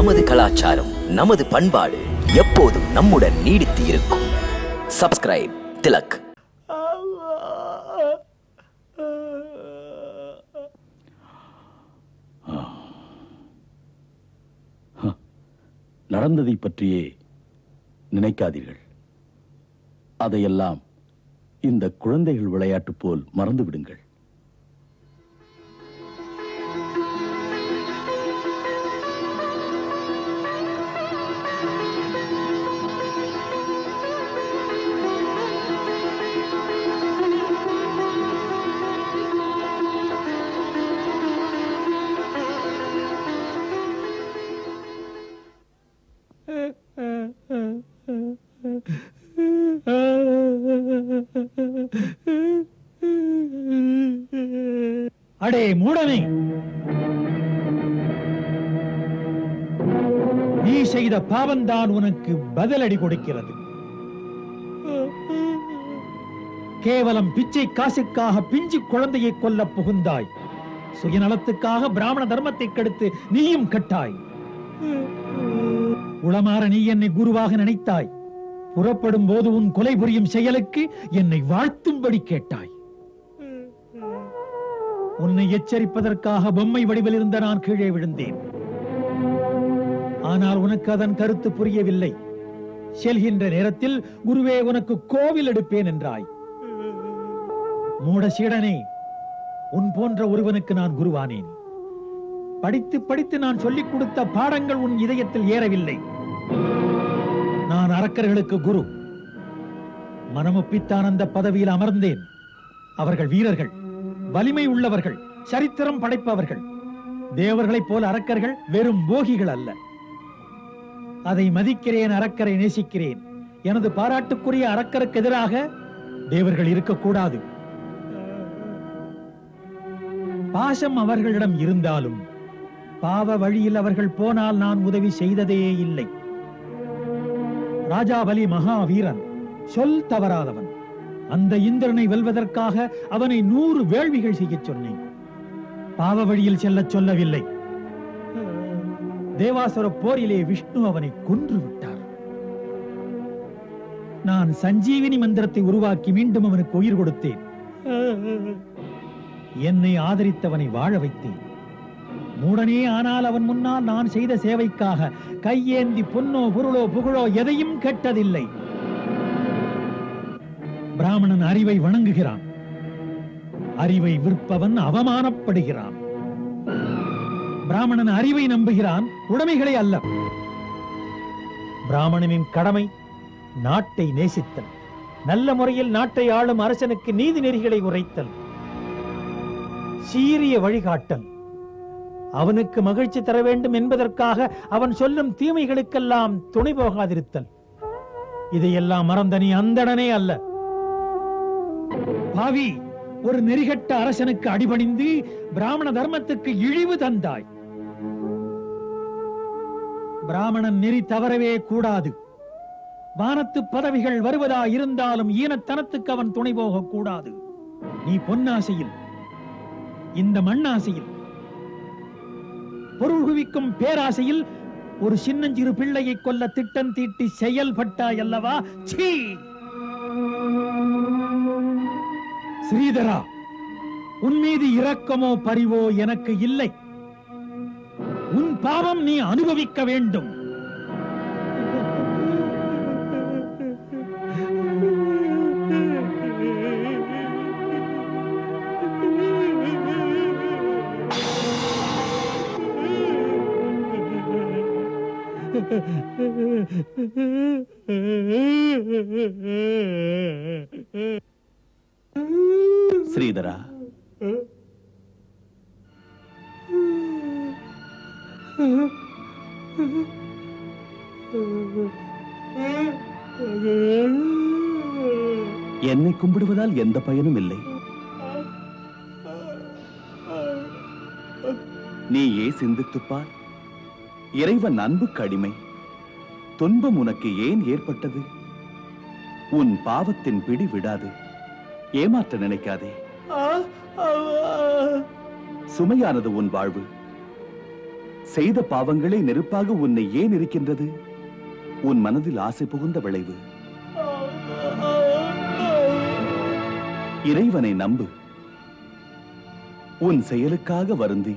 நமது கலாச்சாரம், நமது பண்பாடு எப்போதும் நம்முடன் நீடித்து இருக்கும். சப்ஸ்கிரைப் திலக். நடந்ததை பற்றியே நினைக்காதீர்கள். அதையெல்லாம் இந்த குழந்தைகள் விளையாட்டு போல் மறந்து விடுங்கள். அடே மூடனே, நீ செய்த பாவம்தான் உனக்கு பதிலடி கொடுக்கிறது. கேவலம் பிச்சை காசுக்காக பிஞ்சு குழந்தையை கொல்ல புகுந்தாய். சுயநலத்துக்காக பிராமண தர்மத்தை கெடுத்து நீயும் கட்டாய். உளமாற நீ என்னை குருவாக நினைத்தாய். புறப்படும் போது உன் கொலை புரியும் செயலுக்கு என்னை வாழ்த்தும்படி கேட்டாய். உன்னை எச்சரிப்பதற்காக பொம்மை வடிவில் இருந்த நான் கீழே விழுந்தேன். ஆனால் உனக்கு அதன் கருத்து புரியவில்லை. செல்கின்ற நேரத்தில் குருவே உனக்கு கோவில் எடுப்பேன் என்றாய். மூட சீடனே, உன் போன்ற ஒருவனுக்கு நான் குருவானேன். படித்து படித்து நான் சொல்லிக் கொடுத்த பாடங்கள் உன் இதயத்தில் ஏறவில்லை. நான் அரக்கர்களுக்கு குரு. மனமொப்பித்தான் அந்த பதவியில் அமர்ந்தேன். அவர்கள் வீரர்கள், வலிமை உள்ளவர்கள், சரித்திரம் படைப்பவர்கள். தேவர்களைப் போல அரக்கர்கள் வெறும் போகிகள் அல்ல. அதை மதிக்கிறேன், அரக்கரை நேசிக்கிறேன். எனது பாராட்டுக்குரிய அரக்கருக்கு எதிராக தேவர்கள் இருக்கக்கூடாது. பாசம் அவர்களிடம் இருந்தாலும் பாவ வழியில் அவர்கள் போனால் நான் உதவி செய்ததே இல்லை. ராஜாபலி மகாவீரன், சொல் தவறாதவன். அந்த இந்திரனை வெல்வதற்காக அவனை 100 வேள்விகள் செய்ய சொன்னேன். பாவ வழியில் செல்ல சொல்லவில்லை. தேவாசுர போரிலே விஷ்ணு அவனை கொன்று விட்டார். நான் சஞ்சீவினி மந்திரத்தை உருவாக்கி மீண்டும் அவனுக்கு உயிர் கொடுத்தேன். என்னை ஆதரித்தவனை வாழ வைத்தேன். மூடனே, ஆனால் அவன் முன்னால் நான் செய்த சேவைக்காக கையேந்தி பொன்னோ பொருளோ புகழோ எதையும் கேட்டதில்லை. பிராமணன் அறிவை வணங்குகிறான். அறிவை விற்பவன் அவமானப்படுகிறான். பிராமணன் அறிவை நம்புகிறான், உடைமைகளை அல்ல. பிராமணனின் கடமை நாட்டை நேசித்தல், நல்ல முறையில் நாட்டை ஆளும் அரசனுக்கு நீதி நெறிகளை உரைத்தல், சீரிய வழிகாட்டல், அவனுக்கு மகிழ்ச்சி தர வேண்டும் என்பதற்காக அவன் சொல்லும் தீமைகளுக்கெல்லாம் துணை போகாதிருத்தல். இதையெல்லாம் மறந்த நீ அந்தணனே அல்ல. பாவி, ஒரு நெறிகட்ட அரசனுக்கு அடிபணிந்து பிராமண தர்மத்துக்கு இழிவு தந்தாய். பிராமணன் நெறி தவறவே கூடாது. வானத்து பதவிகள் வருவதா இருந்தாலும் ஈனத்தனத்துக்கு அவன் துணை போக கூடாது. நீ பொன்னாசையில், இந்த மண்ணாசையில், பொருள் குவிக்கும் பேராசையில் ஒரு சின்னஞ்சிறு பிள்ளையை கொல்ல திட்டம் தீட்டி செயல்பட்டாய் அல்லவா? சீ! ஸ்ரீதரா, உன் மீது இரக்கமோ பரிவோ எனக்கு இல்லை. உன் பாவம் நீ அனுபவிக்க வேண்டும். ஸ்ரீதரா, என்னை கும்பிடுவதால் எந்த பயனும் இல்லை. நீயே சிந்தித்துப்பார். இறைவன் அன்புக்கு அடிமை. துன்பம் உனக்கு ஏன் ஏற்பட்டது? உன் பாவத்தின் பிடி விடாது. ஏமாற்ற நினைக்காதே. சுமையானது உன் வாழ்வு. செய்த பாவங்களே நெருப்பாக உன்னை ஏன் இருக்கின்றது? உன் மனதில் ஆசை புகுந்த விளைவு. இறைவனை நம்பு. உன் செயலுக்காக வருந்தி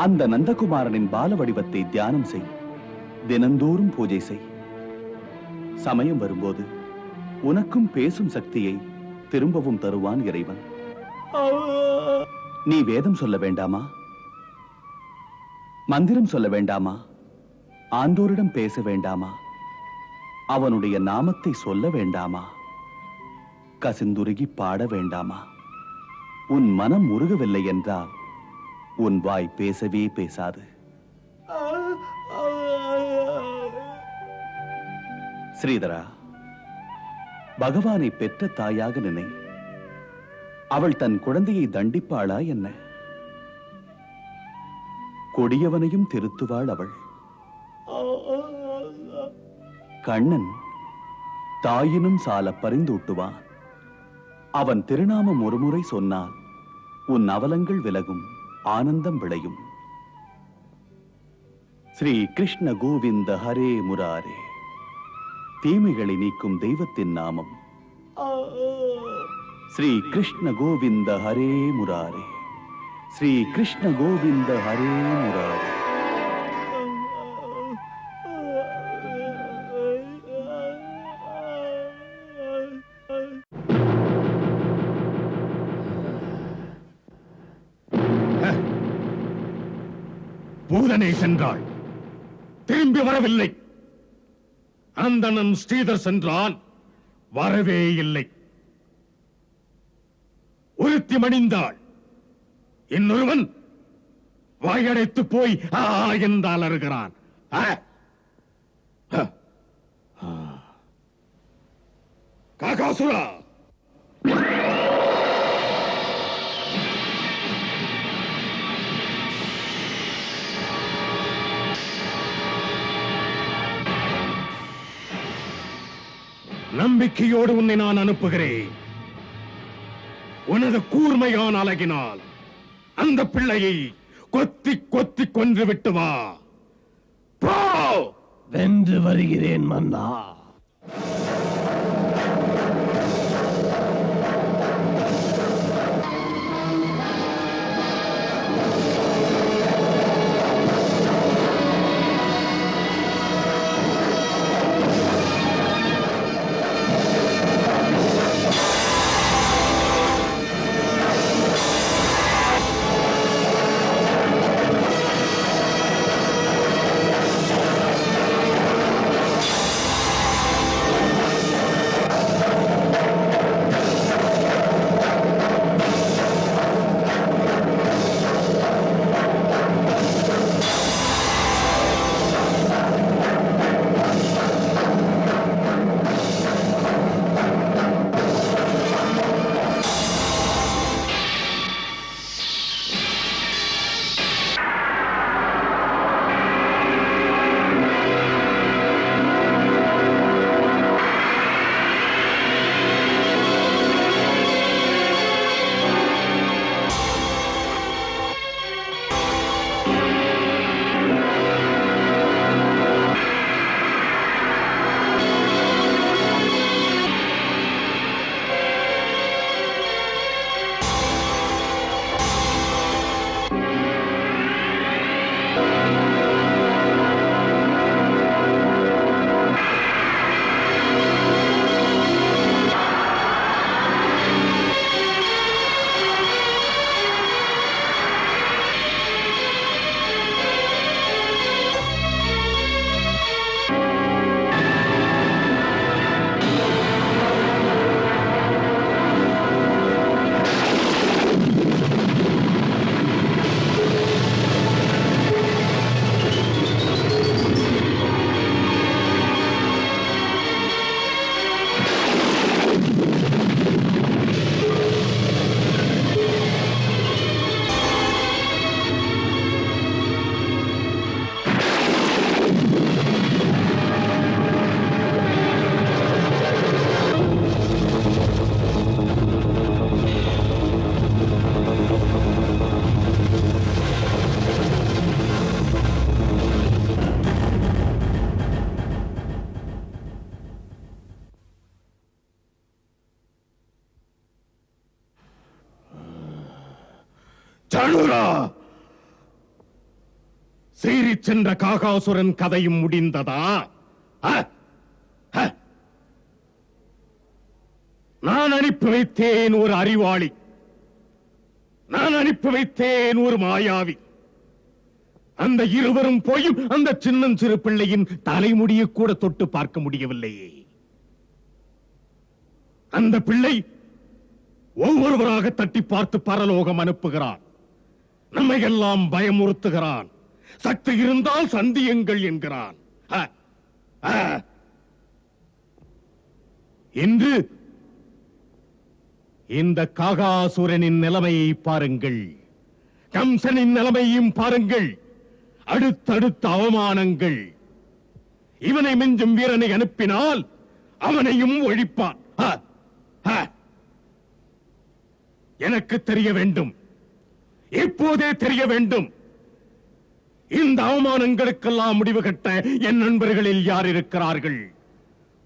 அந்த நந்தகுமாரனின் பால வடிவத்தை தியானம் செய். தினந்தோறும் பூஜை செய். சமயம் வரும்போது உனக்கும் பேசும் சக்தியை திரும்பவும் தருவான் இறைவன். நீ வேதம் சொல்ல வேண்டாமா? மந்திரம் சொல்ல வேண்டாமா? ஆண்டோரிடம் பேச வேண்டாமா? அவனுடைய நாமத்தை சொல்ல வேண்டாமா? கசிந்துருகி பாட வேண்டாமா? உன் மனம் உருகவில்லை என்றால் உன் வாய் பேசவே பேசாது. ஸ்ரீதரா, பகவானை பெற்ற தாயாக நினை. அவள் தன் குழந்தையை தண்டிப்பாளா என்ன? கொடியவனையும் திருத்துவாள் அவள். கண்ணன் தாயினும் சால பரிந்தூட்டுவான். அவன் திருநாமம் ஒருமுறை சொன்னால் உன் அவலங்கள் விலகும், ஆனந்தம் விளையும். ஸ்ரீ கிருஷ்ண கோவிந்த ஹரே முராரே. தீமைகளை நீக்கும் தெய்வத்தின் நாமம். ஸ்ரீ கிருஷ்ண கோவிந்த ஹரே முராரே. ஸ்ரீ கிருஷ்ண கோவிந்த ஹரே முராரே. பூதனை சென்றாள், திரும்பி வரவில்லை. அந்தணன் ஸ்ரீதர் சென்றான், வரவே இல்லை. ஒருத்தி மணிந்தாள், இன்னொருவன் வாயடைத்து போய் ஆ என்றால் அருகிறான். காகாசுரா, நம்பிக்கையோடு உன்னை நான் அனுப்புகிறேன். உனது கூர்மையான அழகினால் அந்த பிள்ளையை கொத்தி கொத்தி கொன்று விட்டு வா. போ! வென்று வருகிறேன் மன்னா. சடுரா! சீறி சென்ற காகாசுரன் கதையும் முடிந்ததா? அ? அ? நான் அனுப்பி வைத்தேன் ஒரு அறிவாளி, நான் அனுப்பி வைத்தேன் ஒரு மாயாவி. அந்த இருவரும் போயும் அந்த சின்னஞ்சிறு பிள்ளையின் தலைமுடியை கூட தொட்டு பார்க்க முடியவில்லையே. அந்த பிள்ளை ஒவ்வொருவராக தட்டி பார்த்து பரலோகம் அனுப்புகிறான். நம்மை எல்லாம் பயமுறுத்துகிறான். சக்தி இருந்தால் சந்தியுங்கள் என்கிறான். அ, அ. இன்று இந்த காகாசுரனின் நிலைமையை பாருங்கள், கம்சனின் நிலைமையும் பாருங்கள். அடுத்தடுத்த அவமானங்கள். இவனை மிஞ்சும் வீரனை அனுப்பினால் அவனையும் ஒழிப்பான். அ, அ. எனக்கு தெரிய வேண்டும், இப்போதே தெரிய வேண்டும். இந்த அவமானங்களுக்கெல்லாம் முடிவு கட்ட என் நண்பர்களில் யார் இருக்கிறார்கள்?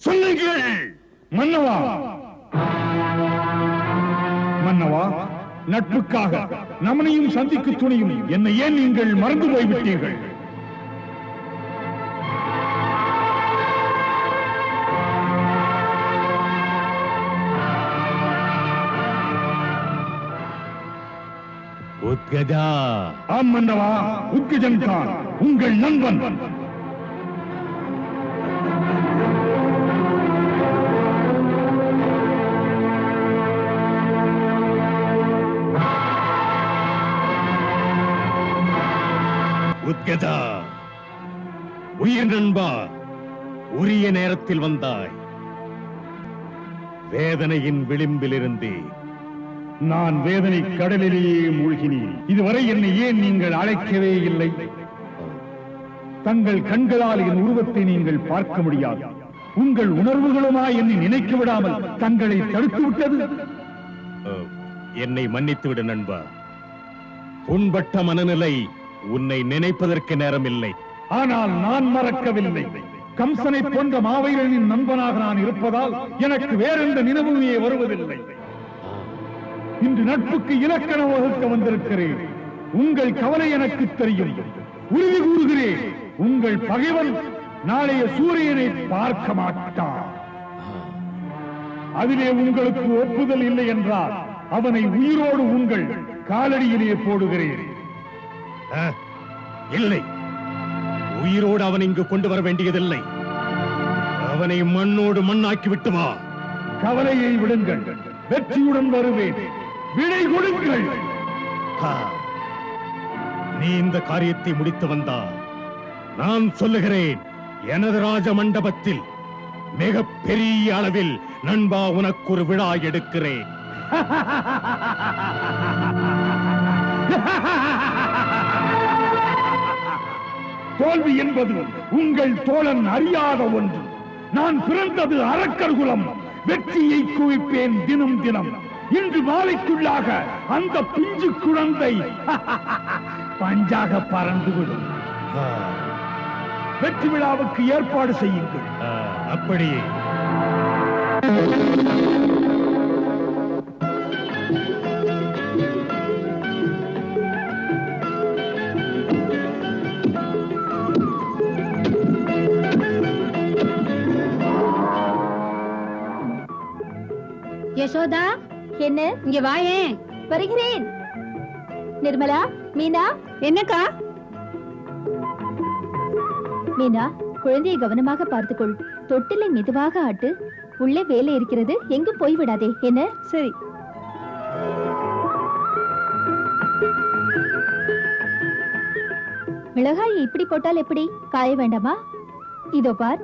சொல்லுங்கள். மன்னவா, மன்னவா, நட்புக்காக நமனையும் சந்திக்கு துணியும் என்னை ஏன் நீங்கள் மறந்து போய்விட்டீர்கள்? உத்கஜா! ஆம் மன்னவா, உத்கஜன் தான் உங்கள் நண்பன். உத்கஜா, உயிர் நண்பா, உரிய நேரத்தில் வந்தாய். வேதனையின் விளிம்பிலிருந்தே நான் வேதனை கடலிலேயே மூழ்கினேன். இதுவரை என்னை ஏன் நீங்கள் அழைக்கவே இல்லை? தங்கள் கண்களால் என் உருவத்தை நீங்கள் பார்க்க முடியாது. உங்கள் உணர்வுகளுமா என்னை நினைக்க விடாமல் தங்களை தடுத்து விட்டது? என்னை மன்னித்து விடு நண்பா. புண்பட்ட மனநிலை உன்னை நினைப்பதற்கு நேரமில்லை. ஆனால் நான் மறக்கவில்லை. கம்சனை போன்ற மாவீரனின் நண்பனாக நான் இருப்பதால் எனக்கு வேறெந்த நினைவுமே வருவதில்லை. இன்று நட்புக்கு இலக்கணம் வகுக்க வந்திருக்கிறேன். உங்கள் கவலை எனக்கு தெரியும். உறுதி கூறுகிறேன், உங்கள் பகைவன் நாளைய சூரியனை பார்க்க மாட்டான். அதிலே உங்களுக்கு ஒப்புதல் இல்லை என்றால் அவனை உயிரோடு உங்கள் காலடியிலே போடுகிறேன். இல்லை, உயிரோடு அவன் இங்கு கொண்டு வர வேண்டியதில்லை. அவனை மண்ணோடு மண்ணாக்கி விட்டு வா. கவலையை விடுங்கள், வெற்றியுடன் வருவேன். விடை கொடுங்கள். நீ இந்த காரியத்தை முடித்து வந்தா நான் சொல்லுகிறேன், எனது ராஜ மண்டபத்தில் மிக பெரிய அளவில் நண்பா உனக்கு ஒரு விழா எடுக்கிறேன். தோல்வி என்பது உங்கள் தோழன் அறியாத ஒன்று. நான் பிறந்தது அரக்கர் குலம். வெற்றியை குவிப்பேன் தினம் தினம். இன்று மாலைக்குள்ளாக அந்த பிஞ்சு குழந்தை பஞ்சாக பறந்துவிடும். வெற்றி விழாவுக்கு ஏற்பாடு செய்யுங்கள். அப்படியே. யசோதா, என்ன இங்க வாயேன். வருகிறேன். நிர்மலா, மீனா. என்னக்கா? மீனா, குழந்தையை கவனமாக பார்த்துக்கொள். தொட்டிலை மெதுவாக ஆட்டு. உள்ளே வேலை இருக்கிறது, எங்கும் போய்விடாதே. என்ன? சரி. மிளகாய் இப்படி போட்டால் எப்படி? காய வேண்டாமா? இதோ பார்.